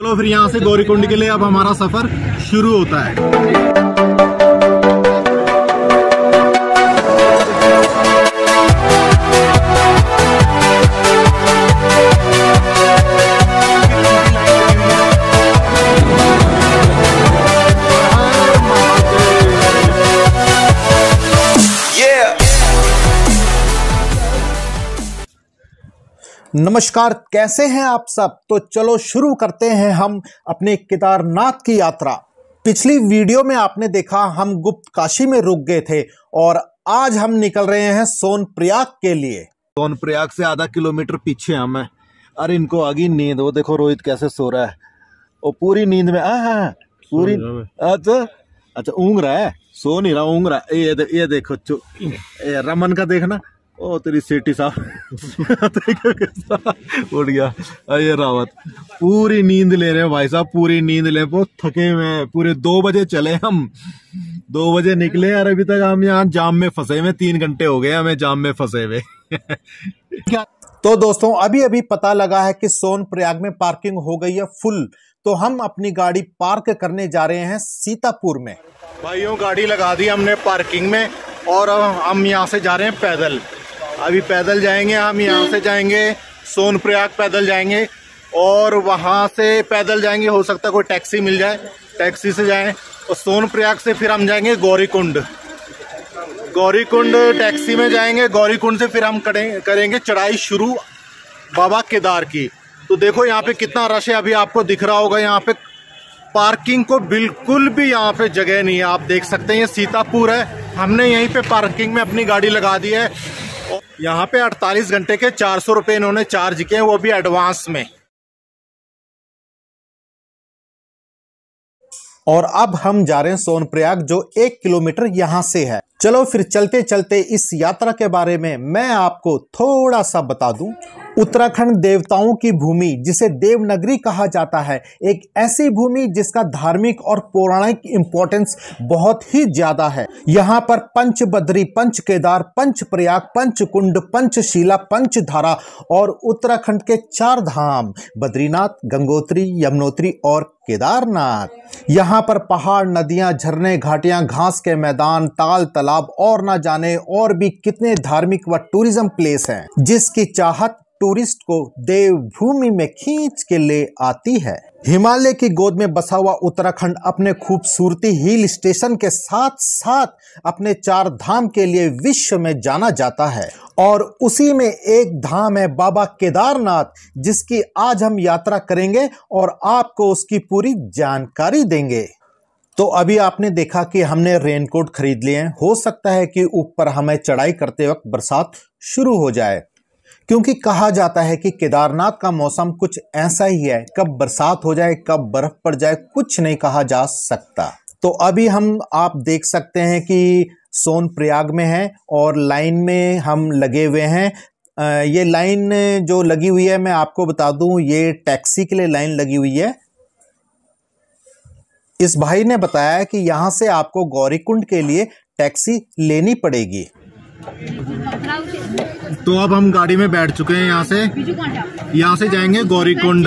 तो फिर यहाँ से गौरीकुंड के लिए अब हमारा सफर शुरू होता है। नमस्कार, कैसे हैं आप सब। तो चलो शुरू करते हैं हम अपने केदारनाथ की यात्रा। पिछली वीडियो में आपने देखा हम गुप्त काशी में रुक गए थे और आज हम निकल रहे हैं सोनप्रयाग के लिए। सोनप्रयाग से आधा किलोमीटर पीछे हम हैं। अरे इनको आ गई नींद, वो देखो रोहित कैसे सो रहा है, वो पूरी नींद में पूरी अच्छा ऊँग रहा है, सो नहीं रहा, ऊँग रहा है। ये देखो रमन का देखना, ओ तेरी सेठी साहब उठ गया। ये रावत पूरी नींद ले रहे हैं भाई साहब, पूरी नींद ले, बहुत थके हुए हैं। पूरे 2 बजे चले हम, 2 बजे निकले और अभी तक हम यहाँ जाम में फंसे हुए। 3 घंटे हो गए हमें जाम में फंसे हुए। तो दोस्तों अभी अभी पता लगा है कि सोनप्रयाग में पार्किंग हो गई है फुल, तो हम अपनी गाड़ी पार्क करने जा रहे हैं सीतापुर में। भाइयों गाड़ी लगा दी हमने पार्किंग में और हम यहाँ से जा रहे हैं पैदल। अभी पैदल जाएंगे हम, यहाँ से जाएंगे सोनप्रयाग, पैदल जाएंगे और वहाँ से पैदल जाएंगे। हो सकता है कोई टैक्सी मिल जाए, टैक्सी से जाएं और सोनप्रयाग से फिर हम जाएंगे गौरीकुंड। गौरीकुंड टैक्सी में जाएंगे, गौरीकुंड से फिर हम करेंगे चढ़ाई शुरू बाबा केदार की। तो देखो यहाँ पे कितना रश है, अभी आपको दिख रहा होगा। यहाँ पे पार्किंग को बिल्कुल भी यहाँ पे जगह नहीं है, आप देख सकते हैं। ये सीतापुर है, हमने यहीं पे पार्किंग में अपनी गाड़ी लगा दी है। यहाँ पे 48 घंटे के 400 रुपए इन्होंने चार्ज किए, वो भी एडवांस में। और अब हम जा रहे हैं सोनप्रयाग, जो 1 किलोमीटर यहाँ से है। चलो फिर चलते चलते इस यात्रा के बारे में मैं आपको थोड़ा सा बता दूं। उत्तराखंड देवताओं की भूमि, जिसे देवनगरी कहा जाता है, एक ऐसी भूमि जिसका धार्मिक और पौराणिक इंपॉर्टेंस बहुत ही ज्यादा है। यहाँ पर पंच बद्री, पंच केदार, पंच प्रयाग, पंच कुंड, पंचशीला, पंचधारा और उत्तराखंड के 4 धाम बद्रीनाथ, गंगोत्री, यमुनोत्री और केदारनाथ। यहाँ पर पहाड़, नदियां, झरने, घाटियां, घास के मैदान, ताल, तालाब और ना जाने और भी कितने धार्मिक व टूरिज्म प्लेस हैं, जिसकी चाहत टूरिस्ट को देवभूमि में खींच के ले आती है। हिमालय की गोद में बसा हुआ उत्तराखंड अपने खूबसूरती हिल स्टेशन के साथ साथ अपने 4 धाम के लिए विश्व में जाना जाता है और उसी में एक धाम है बाबा केदारनाथ, जिसकी आज हम यात्रा करेंगे और आपको उसकी पूरी जानकारी देंगे। तो अभी आपने देखा कि हमने रेनकोट खरीद लिए हैं। हो सकता है कि ऊपर हमें चढ़ाई करते वक्त बरसात शुरू हो जाए, क्योंकि कहा जाता है कि केदारनाथ का मौसम कुछ ऐसा ही है, कब बरसात हो जाए, कब बर्फ पड़ जाए, कुछ नहीं कहा जा सकता। तो अभी हम आप देख सकते हैं कि सोनप्रयाग में हैं और लाइन में हम लगे हुए हैं। ये लाइन जो लगी हुई है, मैं आपको बता दूं, ये टैक्सी के लिए लाइन लगी हुई है। इस भाई ने बताया कि यहाँ से आपको गौरीकुंड के लिए टैक्सी लेनी पड़ेगी। तो अब हम गाड़ी में बैठ चुके हैं। यहाँ से जाएंगे गौरीकुंड।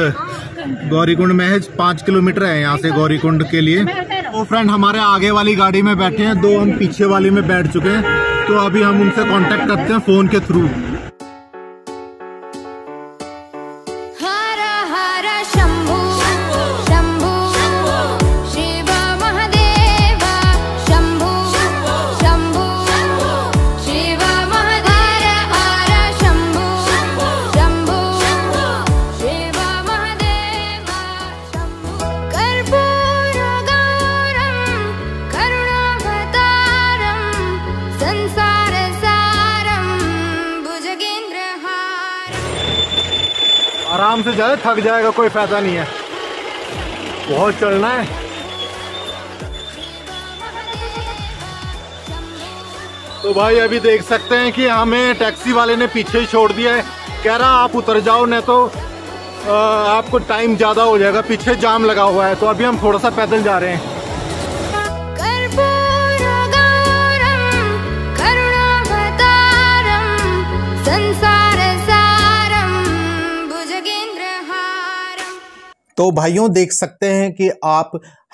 गौरीकुंड महज 5 किलोमीटर है यहाँ से गौरीकुंड के लिए। तो फ्रेंड हमारे आगे वाली गाड़ी में बैठे हैं, 2 हम पीछे वाली में बैठ चुके हैं। तो अभी हम उनसे कांटेक्ट करते हैं फोन के थ्रू। आराम से जाए, थक जाएगा, कोई फायदा नहीं है, बहुत चलना है। तो भाई अभी देख सकते हैं कि हमें टैक्सी वाले ने पीछे ही छोड़ दिया है। कह रहा आप उतर जाओ, नहीं तो आपको टाइम ज़्यादा हो जाएगा, पीछे जाम लगा हुआ है। तो अभी हम थोड़ा सा पैदल जा रहे हैं। तो भाइयों देख सकते हैं कि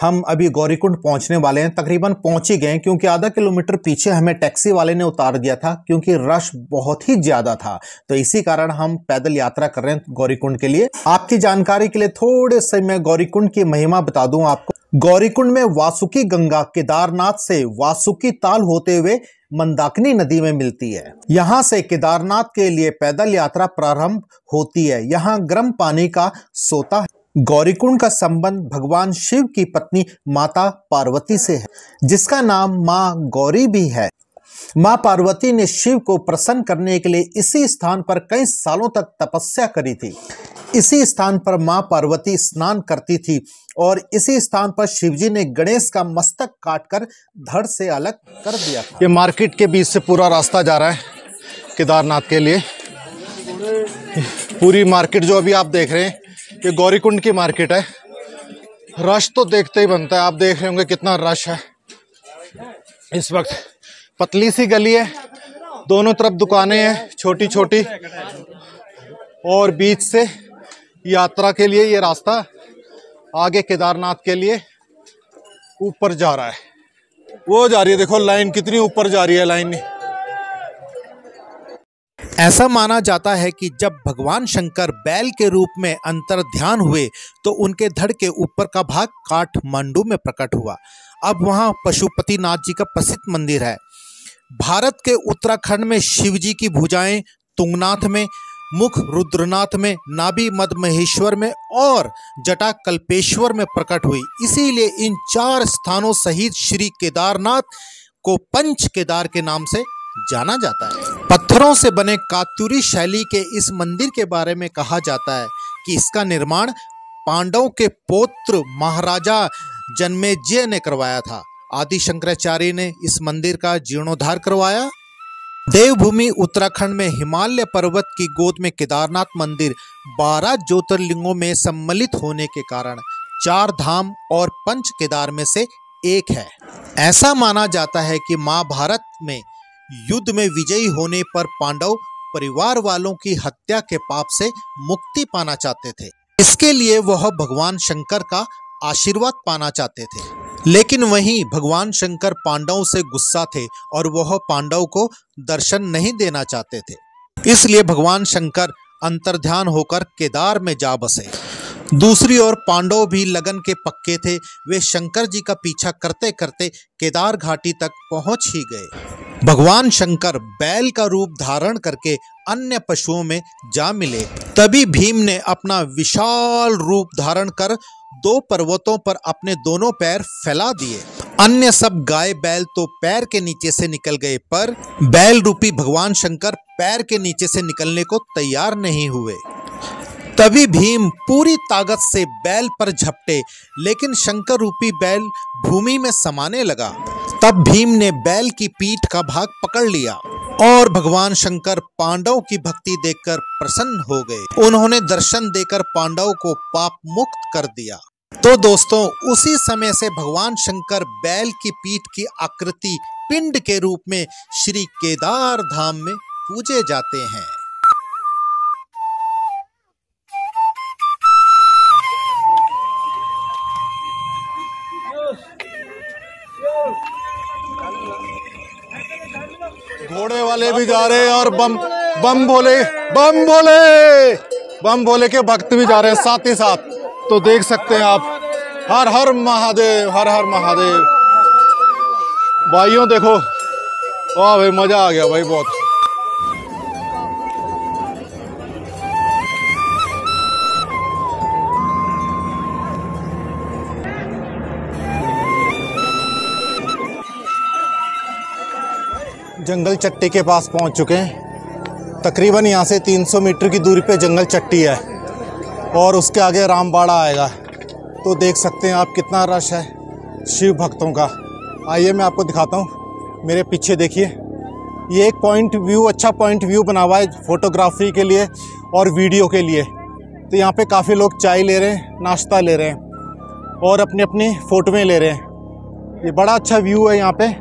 हम अभी गौरीकुंड पहुंचने वाले हैं, तकरीबन पहुंच ही गए, क्योंकि आधा किलोमीटर पीछे हमें टैक्सी वाले ने उतार दिया था क्योंकि रश बहुत ही ज्यादा था। तो इसी कारण हम पैदल यात्रा कर रहे हैं गौरीकुंड के लिए। आपकी जानकारी के लिए थोड़े से मैं गौरीकुंड की महिमा बता दूं आपको। गौरीकुंड में वासुकी गंगा केदारनाथ से वासुकी ताल होते हुए मंदाकिनी नदी में मिलती है। यहाँ से केदारनाथ के लिए पैदल यात्रा प्रारंभ होती है। यहाँ गर्म पानी का सोता है। गौरीकुंड का संबंध भगवान शिव की पत्नी माता पार्वती से है, जिसका नाम मां गौरी भी है। मां पार्वती ने शिव को प्रसन्न करने के लिए इसी स्थान पर कई सालों तक तपस्या करी थी। इसी स्थान पर मां पार्वती स्नान करती थी और इसी स्थान पर शिवजी ने गणेश का मस्तक काटकर धड़ से अलग कर दिया था। ये मार्केट के बीच से पूरा रास्ता जा रहा है केदारनाथ के लिए। पूरी मार्केट जो अभी आप देख रहे हैं ये गौरीकुंड की मार्केट है। रश तो देखते ही बनता है, आप देख रहे होंगे कितना रश है इस वक्त। पतली सी गली है, दोनों तरफ दुकानें हैं छोटी छोटी, और बीच से यात्रा के लिए ये रास्ता आगे केदारनाथ के लिए ऊपर जा रहा है। वो जा रही है, देखो लाइन कितनी ऊपर जा रही है लाइन। ऐसा माना जाता है कि जब भगवान शंकर बैल के रूप में अंतर्ध्यान हुए तो उनके धड़ के ऊपर का भाग काठमांडू में प्रकट हुआ। अब वहां पशुपतिनाथ जी का प्रसिद्ध मंदिर है। भारत के उत्तराखंड में शिव जी की भुजाएं तुंगनाथ में, मुख रुद्रनाथ में, नाभि मदमहेश्वर में और जटा कल्पेश्वर में प्रकट हुई। इसीलिए इन 4 स्थानों सहित श्री केदारनाथ को पंच केदार के नाम से जाना जाता है। पत्थरों से बने कात्यूरी शैली के इस मंदिर के बारे में कहा जाता है कि इसका निर्माण पांडवों के पौत्र महाराजा जन्मेजय ने करवाया था। आदि शंकराचार्य ने इस मंदिर का जीर्णोद्धार करवाया। देवभूमि उत्तराखंड में हिमालय पर्वत की गोद में केदारनाथ मंदिर 12 ज्योतिर्लिंगों में सम्मिलित होने के कारण 4 धाम और पंच केदार में से एक है। ऐसा माना जाता है कि महाभारत में युद्ध में विजयी होने पर पांडव परिवार वालों की हत्या के पाप से मुक्ति पाना चाहते थे। इसके लिए वह भगवान शंकर का आशीर्वाद पाना चाहते थे। लेकिन वहीं भगवान शंकर पांडवों से गुस्सा थे और वह पांडव को दर्शन नहीं देना चाहते थे। इसलिए भगवान शंकर अंतर्ध्यान होकर केदार में जा बसे। दूसरी ओर पांडव भी लगन के पक्के थे। वे शंकर जी का पीछा करते करते केदार घाटी तक पहुंच ही गए। भगवान शंकर बैल का रूप धारण करके अन्य पशुओं में जा मिले। तभी भीम ने अपना विशाल रूप धारण कर 2 पर्वतों पर अपने दोनों पैर फैला दिए। अन्य सब गाय बैल तो पैर के नीचे से निकल गए, पर बैल रूपी भगवान शंकर पैर के नीचे से निकलने को तैयार नहीं हुए। तभी भीम पूरी ताकत से बैल पर झपटे, लेकिन शंकर रूपी बैल भूमि में समाने लगा। तब भीम ने बैल की पीठ का भाग पकड़ लिया और भगवान शंकर पांडवों की भक्ति देखकर प्रसन्न हो गए। उन्होंने दर्शन देकर पांडवों को पाप मुक्त कर दिया। तो दोस्तों, उसी समय से भगवान शंकर बैल की पीठ की आकृति पिंड के रूप में श्री केदार धाम में पूजे जाते हैं। घोड़े वाले भी जा रहे हैं और बम भोले के भक्त भी जा रहे हैं साथ ही साथ। तो देख सकते हैं आप, हर हर महादेव, हर हर महादेव। भाइयों देखो, वाह भाई, मजा आ गया भाई बहुत। जंगल चट्टी के पास पहुंच चुके हैं। तकरीबन यहाँ से 300 मीटर की दूरी पे जंगल चट्टी है और उसके आगे रामबाड़ा आएगा। तो देख सकते हैं आप कितना रश है शिव भक्तों का। आइए मैं आपको दिखाता हूँ। मेरे पीछे देखिए, ये एक पॉइंट व्यू, अच्छा पॉइंट व्यू बना हुआ है फोटोग्राफी के लिए और वीडियो के लिए। तो यहाँ पे काफ़ी लोग चाय ले रहे हैं, नाश्ता ले रहे हैं और अपनी अपनी फ़ोटोएँ ले रहे हैं। ये बड़ा अच्छा व्यू है यहाँ पे।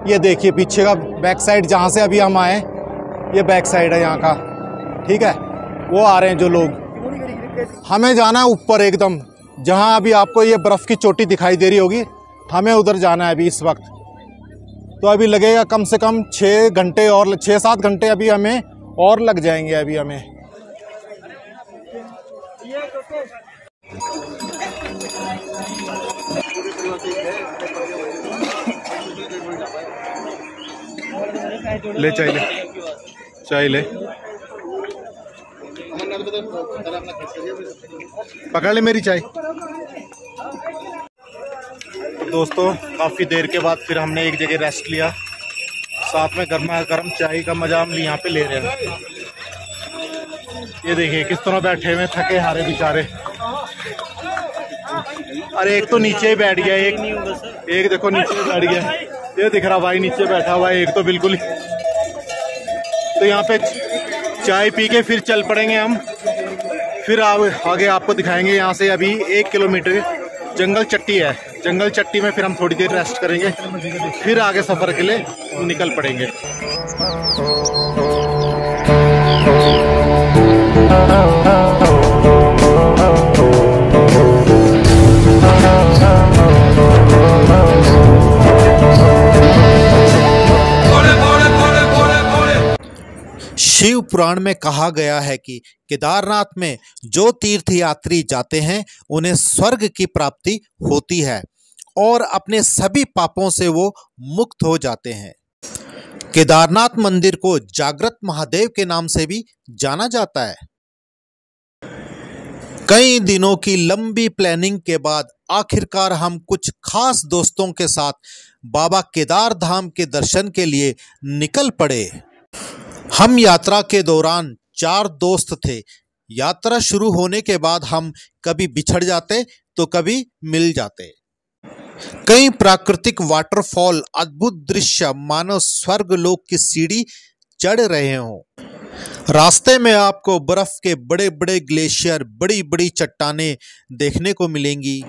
ये देखिए पीछे का बैक साइड, जहाँ से अभी हम आए, ये बैक साइड है यहाँ का, ठीक है। वो आ रहे हैं जो लोग, हमें जाना है ऊपर एकदम, जहाँ अभी आपको ये बर्फ़ की चोटी दिखाई दे रही होगी, हमें उधर जाना है अभी इस वक्त। तो अभी लगेगा कम से कम 6 घंटे और 6-7 घंटे अभी हमें और लग जाएंगे अभी हमें। ले चाय ले, चाय ले, पकड़ ले मेरी चाय। दोस्तों काफ़ी देर के बाद फिर हमने एक जगह रेस्ट लिया, साथ में गर्मा गर्म चाय का मजा हम यहाँ पे ले रहे हैं। ये देखिए किस तरह बैठे हुए थके हारे बेचारे। अरे एक तो नीचे ही बैठ गया, एक देखो नीचे ही बैठ गया, ये दिख रहा भाई नीचे बैठा हुआ है एक तो बिल्कुल। तो यहाँ पे चाय पी के फिर चल पड़ेंगे हम, फिर आगे आपको दिखाएंगे। यहाँ से अभी 1 किलोमीटर जंगल चट्टी है, जंगल चट्टी में फिर हम थोड़ी देर रेस्ट करेंगे, फिर आगे सफ़र के लिए निकल पड़ेंगे। शिव पुराण में कहा गया है कि केदारनाथ में जो तीर्थ यात्री जाते हैं उन्हें स्वर्ग की प्राप्ति होती है और अपने सभी पापों से वो मुक्त हो जाते हैं। केदारनाथ मंदिर को जागृत महादेव के नाम से भी जाना जाता है। कई दिनों की लंबी प्लानिंग के बाद आखिरकार हम कुछ खास दोस्तों के साथ बाबा केदार धाम के दर्शन के लिए निकल पड़े। हम यात्रा के दौरान 4 दोस्त थे। यात्रा शुरू होने के बाद हम कभी बिछड़ जाते तो कभी मिल जाते। कई प्राकृतिक वाटरफॉल, अद्भुत दृश्य मानो स्वर्ग लोक की सीढ़ी चढ़ रहे हों। रास्ते में आपको बर्फ के बड़े बड़े ग्लेशियर, बड़ी बड़ी चट्टानें देखने को मिलेंगी।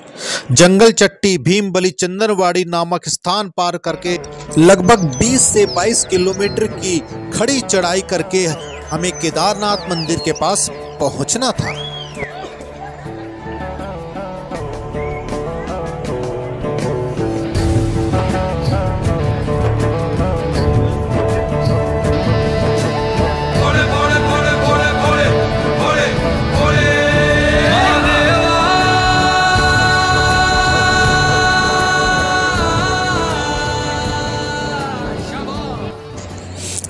जंगल चट्टी, भीमबली, चंदनवाड़ी नामक स्थान पार करके लगभग 20 से 22 किलोमीटर की खड़ी चढ़ाई करके हमें केदारनाथ मंदिर के पास पहुंचना था।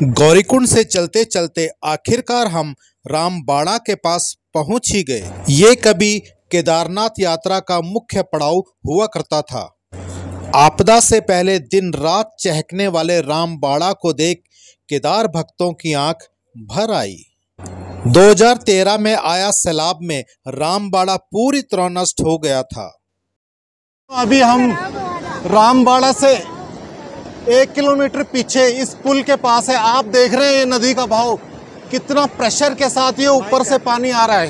गौरीकुंड से चलते चलते आखिरकार हम रामबाड़ा के पास पहुंच ही गए। ये कभी केदारनाथ यात्रा का मुख्य पड़ाव हुआ करता था। आपदा से पहले दिन रात चहकने वाले रामबाड़ा को देख केदार भक्तों की आंख भर आई। 2013 में आया सैलाब में रामबाड़ा पूरी तरह नष्ट हो गया था। अभी हम रामबाड़ा से 1 किलोमीटर पीछे इस पुल के पास है। आप देख रहे हैं ये नदी का बहाव कितना प्रेशर के साथ ये ऊपर से पानी आ रहा है,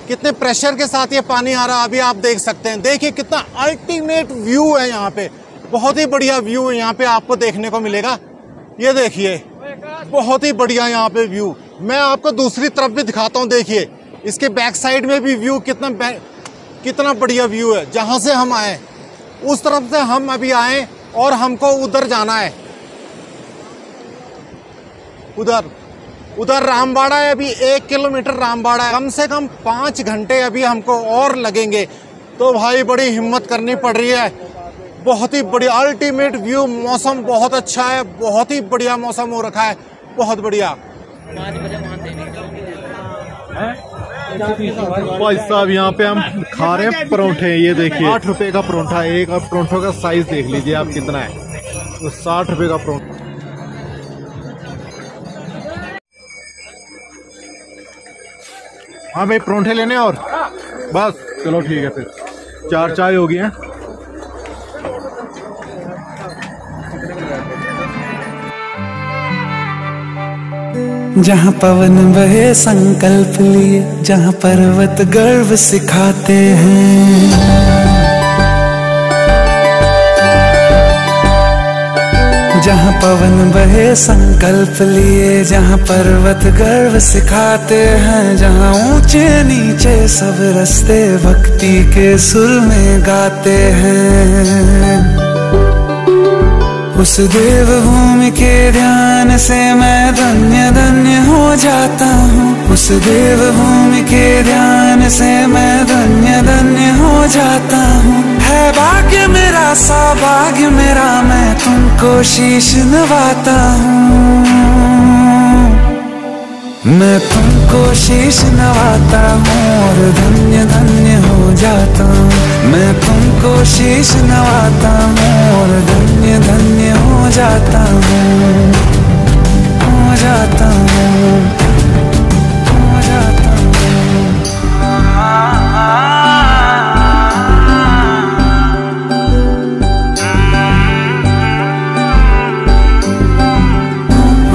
कितने प्रेशर के साथ ये पानी आ रहा है। अभी आप देख सकते हैं, देखिए कितना अल्टीमेट व्यू है यहाँ पे, बहुत ही बढ़िया व्यू है यहाँ पे आपको देखने को मिलेगा। ये देखिए बहुत ही बढ़िया यहाँ पे व्यू। मैं आपको दूसरी तरफ भी दिखाता हूँ, देखिए इसके बैक साइड में भी व्यू कितना बढ़िया व्यू है। जहाँ से हम आए उस तरफ से हम अभी आए और हमको उधर जाना है, उधर रामबाड़ा है। अभी 1 किलोमीटर रामबाड़ा है, कम से कम 5 घंटे अभी हमको और लगेंगे। तो भाई बड़ी हिम्मत करनी पड़ रही है। बहुत ही बढ़िया अल्टीमेट व्यू, मौसम बहुत अच्छा है, बहुत ही बढ़िया मौसम हो रखा है, बहुत बढ़िया। भाई साहब यहाँ पे हम खा रहे हैं परोठे। ये देखिए 8 रुपए का परोठा, एक और परोठों का साइज देख लीजिए आप कितना है, तो 60 रुपए का परोठा। हाँ भाई परोठे लेने और बस, चलो ठीक है फिर 4 चाय हो गई हैं। जहाँ पवन बहे संकल्प लिए, जहाँ पर्वत गर्व सिखाते हैं, जहाँ पवन बहे संकल्प लिए, जहाँ पर्वत गर्व सिखाते हैं, जहाँ ऊंचे नीचे सब रास्ते भक्ति के सुर में गाते हैं। उस देव भूमि के ध्यान से मैं धन्य धन्य हो जाता हूँ। उस देव भूमि के ध्यान से मैं धन्य धन्य हो जाता हूँ। है भाग्य मेरा सौभाग्य मेरा, मैं तुमको शीश नवाता हूँ। मैं तुमको शीश नवाता हूँ और धन्य धन्य हो जाता हूँ। मैं तुमको शीश नवाता हूँ और धन्य धन्य हो जाता हूँ। हो जाता हूँ, हो जाता हूँ।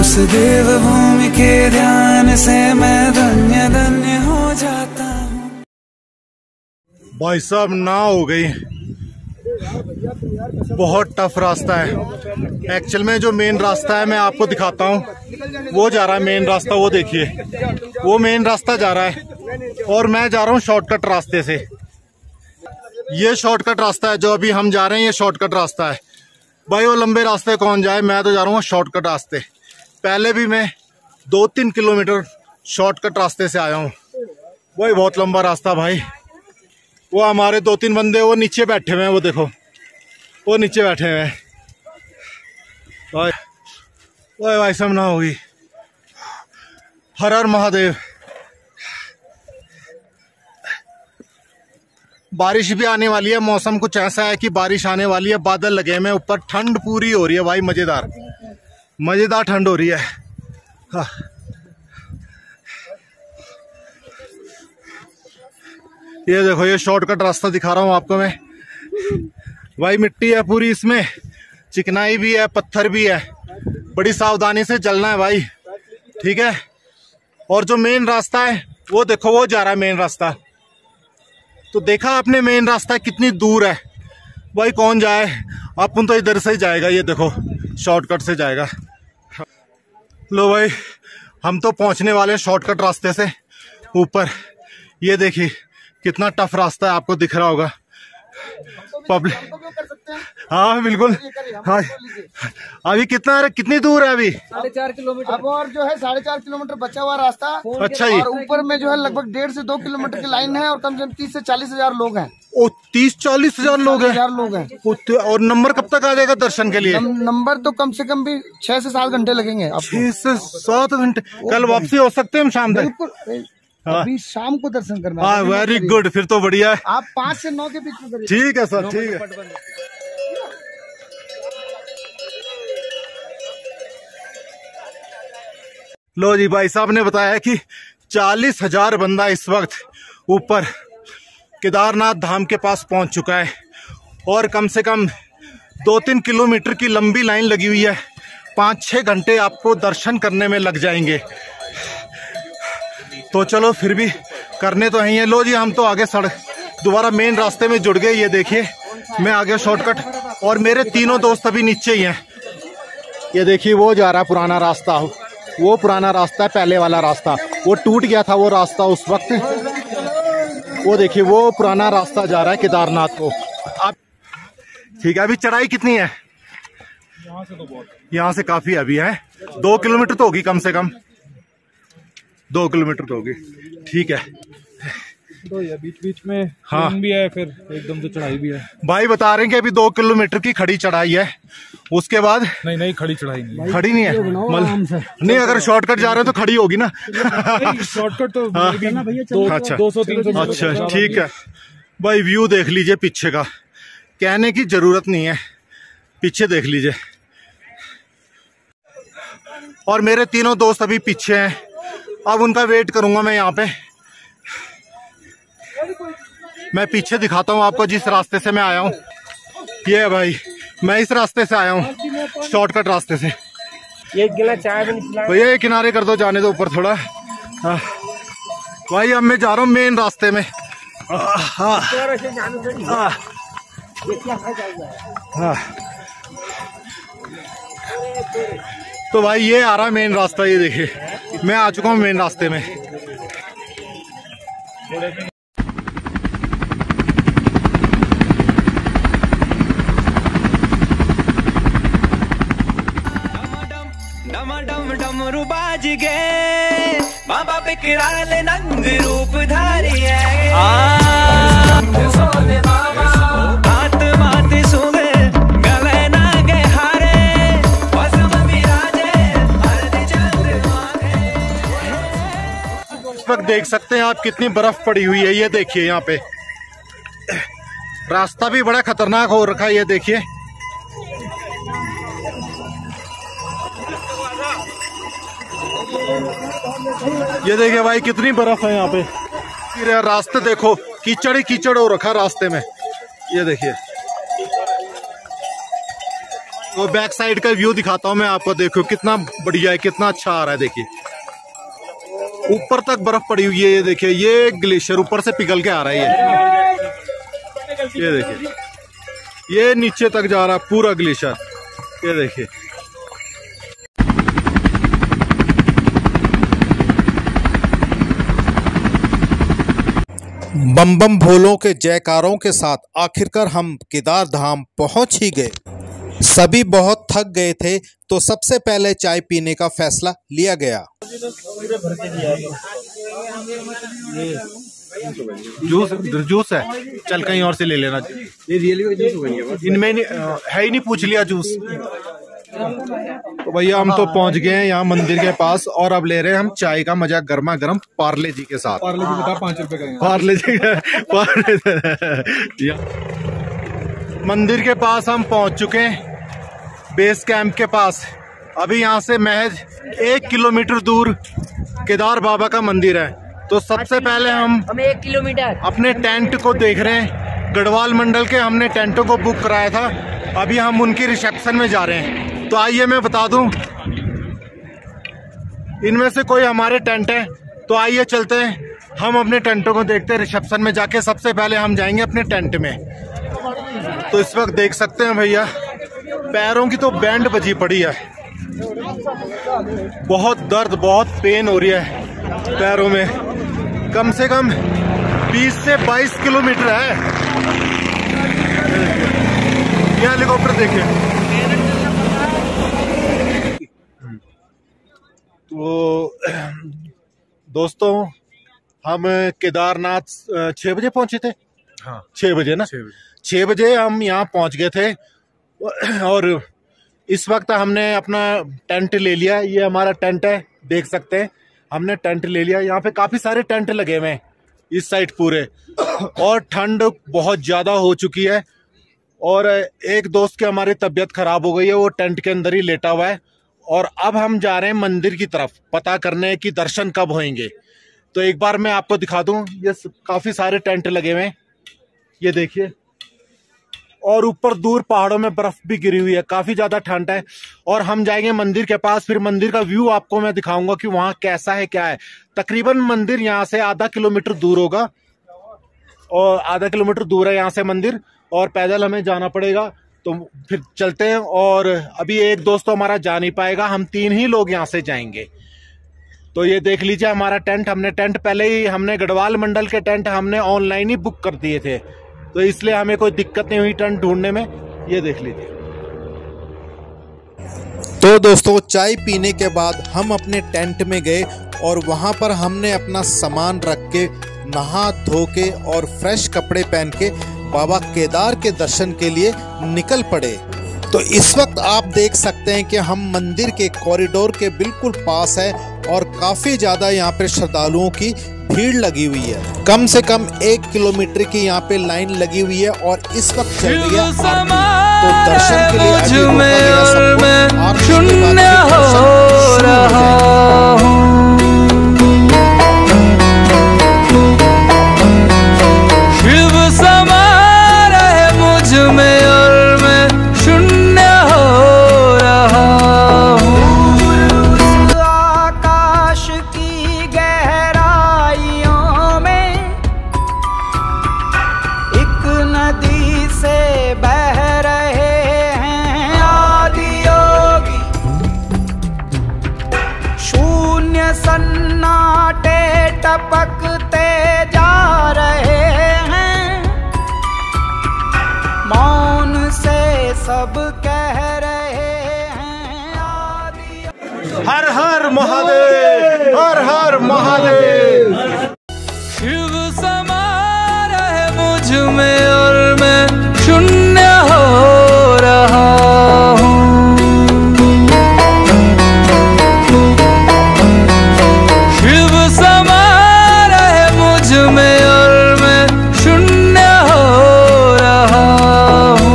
उस देव भूमि के ध्यान से मैं धन्य धन्य हो जाता हूँ। भाई साहब ना हो गई, बहुत टफ रास्ता है। एक्चुअल में जो मेन रास्ता है मैं आपको दिखाता हूँ, वो जा रहा है मेन रास्ता, वो देखिए वो मेन रास्ता जा रहा है और मैं जा रहा हूँ शॉर्टकट रास्ते से। ये शॉर्टकट रास्ता है जो अभी हम जा रहे हैं, ये शॉर्टकट रास्ता है। भाई वो लंबे रास्ते कौन जाए, मैं तो जा रहा हूँ शॉर्टकट रास्ते। पहले भी मैं 2-3 किलोमीटर शॉर्टकट रास्ते से आया हूँ। वही बहुत लंबा रास्ता भाई। वो हमारे 2-3 बंदे वो नीचे बैठे हुए हैं, वो देखो वो नीचे बैठे हुए हैं। भाई ओए भाई सब ना होगी। हर हर महादेव। बारिश भी आने वाली है, मौसम कुछ ऐसा है कि बारिश आने वाली है, बादल लगे हुए ऊपर, ठंड पूरी हो रही है भाई, मजेदार मजेदार ठंड हो रही है। हाँ। ये देखो ये शॉर्टकट रास्ता दिखा रहा हूँ आपको मैं भाई। मिट्टी है पूरी, इसमें चिकनाई भी है, पत्थर भी है, बड़ी सावधानी से चलना है भाई, ठीक है। और जो मेन रास्ता है वो देखो, वो जा रहा है मेन रास्ता। तो देखा आपने मेन रास्ता कितनी दूर है भाई, कौन जाए, अपन तो इधर से ही जाएगा, ये देखो शॉर्टकट से जाएगा। लो भाई हम तो पहुंचने वाले हैं शॉर्टकट रास्ते से ऊपर। ये देखिए कितना टफ रास्ता है, आपको दिख रहा होगा। पब्लिक हाँ बिल्कुल। हाँ अभी कितनी दूर है अभी? 4.5 किलोमीटर। अब और जो है 4.5 किलोमीटर बचा हुआ रास्ता। अच्छा जी। और ऊपर में जो है लगभग 1.5 से 2 किलोमीटर की लाइन है और कम से कम 30 से 40 हजार लोग हैं। ओ 30-40 हजार लोग हैं। लोग हैं। और नंबर कब तक आ जाएगा दर्शन के लिए? नंबर तो कम से कम भी 6 से 7 घंटे लगेंगे। 6 से 7 घंटे। कल वापसी हो सकते हैं हम शाम तक? बिल्कुल। अभी शाम को दर्शन करना। हाँ वेरी गुड, फिर तो बढ़िया है। आप 5 से 9 के बीच में करिए। ठीक है सर, ठीक है। लो जी भाई साहब ने बताया कि 40,000 बंदा इस वक्त ऊपर केदारनाथ धाम के पास पहुंच चुका है और कम से कम 2-3 किलोमीटर की लंबी लाइन लगी हुई है। 5-6 घंटे आपको दर्शन करने में लग जाएंगे। तो चलो फिर भी करने तो ही है। लो जी हम तो आगे सड़क दोबारा मेन रास्ते में जुड़ गए। ये देखिए मैं आ गया शॉर्टकट और मेरे तीनों दोस्त अभी नीचे ही हैं। ये देखिए वो जा रहा है पुराना रास्ता, वो पुराना रास्ता है, पहले वाला रास्ता वो टूट गया था वो रास्ता उस वक्त। वो देखिए वो पुराना रास्ता जा रहा है केदारनाथ को। अब ठीक है, अभी चढ़ाई कितनी है? यहाँ से तो बहुत, यहाँ से काफी अभी है। 2 किलोमीटर तो होगी कम से कम, 2 किलोमीटर तो होगी। ठीक है, तो ये बीच बीच में हाँ भी है, फिर एकदम से चढ़ाई भी है। भाई बता रहे हैं कि अभी 2 किलोमीटर की खड़ी चढ़ाई है, उसके बाद नहीं खड़ी चढ़ाई नहीं, खड़ी नहीं है। नहीं अगर शॉर्टकट जा रहे हैं तो खड़ी होगी ना। शॉर्टकट तो अच्छा 200-300। अच्छा ठीक है भाई। व्यू देख लीजिए पीछे का, कहने की जरूरत नहीं है, पीछे देख लीजिए। और मेरे तीनों दोस्त अभी पीछे हैं, अब उनका वेट करूंगा मैं यहाँ पे। मैं पीछे दिखाता हूँ आपको जिस रास्ते से मैं आया हूँ। ये भाई मैं इस रास्ते से आया हूँ, शॉर्टकट रास्ते से। भैया ये किनारे कर दो, जाने दो ऊपर थोड़ा। भाई अब मैं जा रहा हूँ मेन रास्ते में। तो भाई ये आ रहा मेन रास्ता, ये देखिए मैं आ चुका हूँ मेन रास्ते में। डमरू बाज गए बाबा पे किराले नंग रूप धारी है बात बात सुने गले ना गए हारे इस वक्त देख सकते हैं आप कितनी बर्फ पड़ी हुई है। ये देखिए यहाँ पे रास्ता भी बड़ा खतरनाक हो रखा है। ये देखिए भाई कितनी बर्फ है यहाँ पे। फिर रास्ते देखो कीचड़ ही कीचड़ हो रखा रास्ते में। ये देखिए वो बैक साइड का व्यू दिखाता हूँ मैं आपको। देखो कितना बढ़िया है, कितना अच्छा आ रहा है। देखिए ऊपर तक बर्फ पड़ी हुई है। ये देखिए ये ग्लेशियर ऊपर से पिघल के आ रहा है। ये देखिए ये नीचे तक जा रहा है पूरा ग्लेशियर। ये देखिए बम बम भोलों के जयकारों के साथ आखिरकार हम केदार धाम पहुंच ही गए। सभी बहुत थक गए थे तो सबसे पहले चाय पीने का फैसला लिया गया। जूस है, चल कहीं और से ले लेना। ये रियली इनमें है ही नहीं, पूछ लिया जूस। तो भैया हम तो पहुंच गए हैं यहाँ मंदिर के पास और अब ले रहे हैं हम चाय का मजा गर्मा गर्म पार्ले जी के साथ। पार्ले जी बता 5 रुपए का। पार्ले मंदिर के पास हम पहुंच चुके हैं, बेस कैंप के पास। अभी यहाँ से महज 1 किलोमीटर दूर केदार बाबा का मंदिर है। तो सबसे पहले हम 1 किलोमीटर अपने टेंट को देख रहे हैं। गढ़वाल मंडल के हमने टेंटों को बुक कराया था, अभी हम उनकी रिसेप्शन में जा रहे हैं। तो आइए मैं बता दूं, इनमें से कोई हमारे टेंट है। तो आइए चलते हैं, हम अपने टेंटों को देखते हैं। रिसेप्शन में जाके सबसे पहले हम जाएंगे अपने टेंट में। तो इस वक्त देख सकते हैं भैया पैरों की तो बैंड बजी पड़ी है। बहुत दर्द, बहुत पेन हो रही है पैरों में। कम से कम 20 से 22 किलोमीटर है। ये हेलीकॉप्टर देखिए। तो दोस्तों हम केदारनाथ 6 बजे पहुंचे थे। हाँ 6 बजे ना, 6 बजे हम यहाँ पहुंच गए थे। और इस वक्त हमने अपना टेंट ले लिया। ये हमारा टेंट है, देख सकते हैं हमने टेंट ले लिया। यहाँ पे काफी सारे टेंट लगे हुए हैं इस साइड पूरे। और ठंड बहुत ज्यादा हो चुकी है और एक दोस्त की हमारी तबीयत खराब हो गई है, वो टेंट के अंदर ही लेटा हुआ है। और अब हम जा रहे हैं मंदिर की तरफ पता करने कि दर्शन कब होंगे। तो एक बार मैं आपको दिखा दूं, ये काफी सारे टेंट लगे हुए हैं, ये देखिए। और ऊपर दूर पहाड़ों में बर्फ भी गिरी हुई है, काफी ज्यादा ठंड है। और हम जाएंगे मंदिर के पास, फिर मंदिर का व्यू आपको मैं दिखाऊंगा कि वहां कैसा है क्या है। तकरीबन मंदिर यहाँ से आधा किलोमीटर दूर होगा, और आधा किलोमीटर दूर है यहाँ से मंदिर, और पैदल हमें जाना पड़ेगा। तो फिर चलते हैं। और अभी एक दोस्त तो हमारा जा नहीं पाएगा, हम 3 ही लोग यहाँ से जाएंगे। तो ये देख लीजिए हमारा टेंट। हमने टेंट पहले ही, हमने गढ़वाल मंडल के टेंट हमने ऑनलाइन ही बुक कर दिए थे, तो इसलिए हमें कोई दिक्कत नहीं हुई टेंट ढूंढने में। ये देख लीजिए। तो दोस्तों चाय पीने के बाद हम अपने टेंट में गए और वहां पर हमने अपना सामान रख के नहा धो के और फ्रेश कपड़े पहन के बाबा केदार के दर्शन के लिए निकल पड़े। तो इस वक्त आप देख सकते हैं कि हम मंदिर के कॉरिडोर के बिल्कुल पास है और काफी ज्यादा यहाँ पे श्रद्धालुओं की भीड़ लगी हुई है। कम से कम 1 किलोमीटर की यहाँ पे लाइन लगी हुई है और इस वक्त चल रही है आरती। तो दर्शन के लिए शून्य हो रहा हूँ। शिव समा रहे मुझ में और मैं शून्य हो रहा हूँ। आकाश की गहराइयों में एक नदी से बह रहे हैं आदि योगी महादेव, हर हर महादेव। शिव समा रहे मुझ में और मैं शून्य हो रहा हूँ। शिव समा रहे मुझ में और मैं शून्य हो रहा हूँ।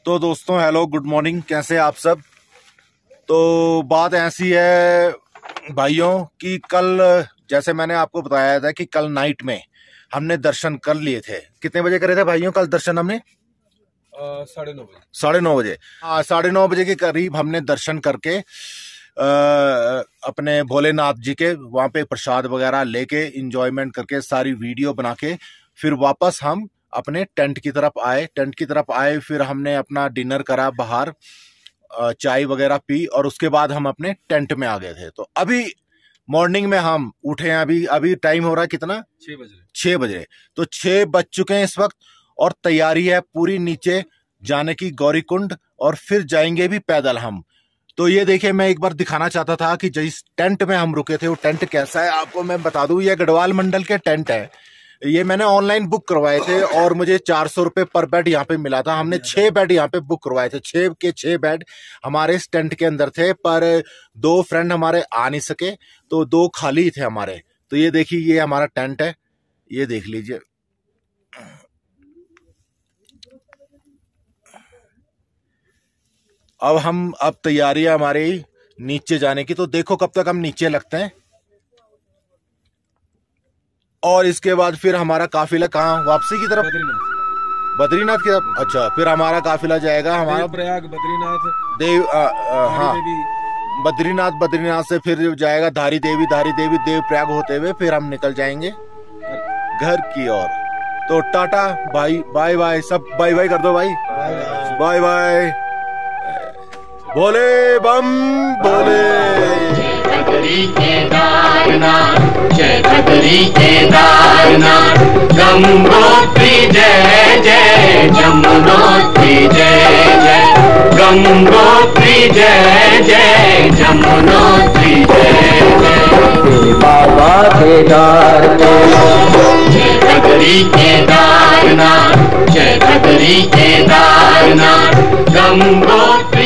तो दोस्तों हेलो, गुड मॉर्निंग, कैसे आप सब। तो बात ऐसी है भाइयों कि कल जैसे मैंने आपको बताया था कि कल नाइट में हमने दर्शन कर लिए थे। कितने बजे करे थे भाइयों कल दर्शन हमने? 9:30 बजे। 9:30 बजे। 9:30 बजे के करीब हमने दर्शन करके अपने भोलेनाथ जी के वहाँ पे प्रसाद वगैरह लेके इंजॉयमेंट करके सारी वीडियो बना के फिर वापस हम अपने टेंट की तरफ आए। फिर हमने अपना डिनर करा बाहर, चाय वगैरह पी और उसके बाद हम अपने टेंट में आ गए थे। तो अभी मॉर्निंग में हम उठे हैं। अभी टाइम हो रहा है कितना? 6 बजे। तो 6 बज चुके हैं इस वक्त और तैयारी है पूरी नीचे जाने की गौरीकुंड, और फिर जाएंगे भी पैदल हम। तो ये देखिए, मैं एक बार दिखाना चाहता था कि जिस टेंट में हम रुके थे वो टेंट कैसा है आपको मैं बता दूं। ये गढ़वाल मंडल के टेंट है। ये मैंने ऑनलाइन बुक करवाए थे और मुझे 400 रुपये पर बेड यहाँ पे मिला था। हमने 6 बेड यहाँ पे बुक करवाए थे। 6 के 6 बेड हमारे इस टेंट के अंदर थे, पर 2 फ्रेंड हमारे आ नहीं सके तो 2 खाली थे हमारे। तो ये देखिए, ये हमारा टेंट है, ये देख लीजिए। अब तैयारी है हमारी नीचे जाने की। तो देखो कब तक हम नीचे लगते हैं और इसके बाद फिर हमारा काफिला कहाँ? वापसी की तरफ, बद्रीनाथ की तरफ। अच्छा, फिर हमारा काफिला जाएगा हमारा प्रयाग, बद्रीनाथ, हाँ बद्रीनाथ से फिर जाएगा धारी देवी देव प्रयाग होते हुए फिर हम निकल जाएंगे घर की ओर। तो टाटा, बाय बाय, सब बाय बाय कर दो भाई, बाय बाय। बोले बम बोले। बद्री केदारनाथ, जय बद्री केदारनाथ, गंगोत्री जय जय, जमुनोत्री जय जय, गंगोत्री जय जय, जमुनोत्री जय जय। बाबा केदारनाथ, जय बद्री केदारनाथ, जय बद्री केदारनाथ, गंगोत्री